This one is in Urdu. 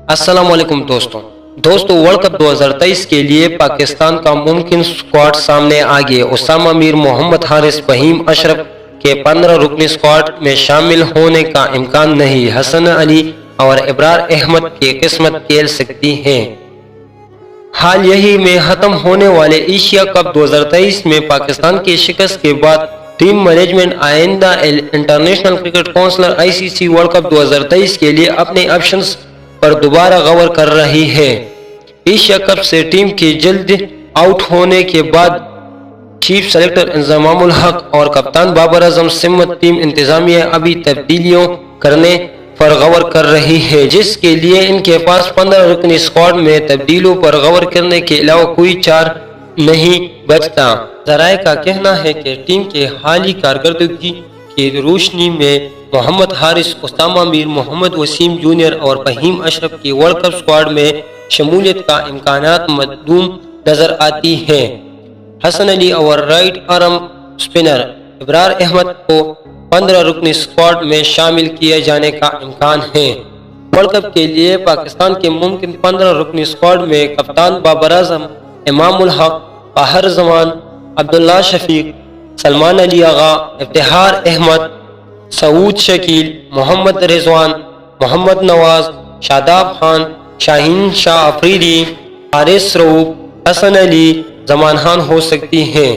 السلام علیکم دوستوں ورلڈ کپ 2023 کے لیے پاکستان کا ممکن اسکواڈ سامنے آ گیا۔ اسامہ میر، محمد حارث، فہیم اشرف کے 15 رکنی اسکواڈ میں شامل ہونے کا امکان نہیں۔ حسن علی اور ابرار احمد کی قسمت کھیل سکتی ہے۔ حال ہی میں ختم ہونے والے ایشیا کپ 2023 میں پاکستان کی شکست کے بعد ٹیم مینجمنٹ آئندہ international cricket council ICC world cup 2023 کے لیے اپنے آپشنز پر دوبارہ غور کر رہی ہے۔ ایشیا کپ سے ٹیم کے جلد آؤٹ ہونے کے بعد چیف سلیکٹر انضمام الحق اور کپتان بابر اعظم سمیت ٹیم انتظامیہ ابھی تبدیلیوں کرنے پر غور کر رہی ہے، جس کے لیے ان کے پاس 15 رکنی اسکواڈ میں تبدیلیوں پر غور کرنے کے علاوہ کوئی چارہ نہیں بچتا۔ ذرائع کا کہنا ہے کہ ٹیم کے حالیہ کارکردگی کی روشنی میں محمد حارث، اسامہ میر، محمد وسیم جونیئر اور فہیم اشرف کی ورلڈ کپ اسکواڈ میں شمولیت کا امکانات مدعوم نظر آتی ہیں۔ حسن علی اور رائٹ آرم اسپنر ابرار احمد کو 15 رکنی اسکواڈ میں شامل کیے جانے کا امکان ہے۔ ورلڈ کپ کے لیے پاکستان کے ممکن 15 رکنی اسکواڈ میں کپتان بابر اعظم، امام الحق، قاہر زمان، عبداللہ شفیق، سلمان علی آغا، افتخار احمد، سعود شکیل، محمد رضوان، محمد نواز، شاداب خان، شاہین شاہ افریدی، حارث رؤوف، حسن علی، زمان خان ہو سکتی ہیں۔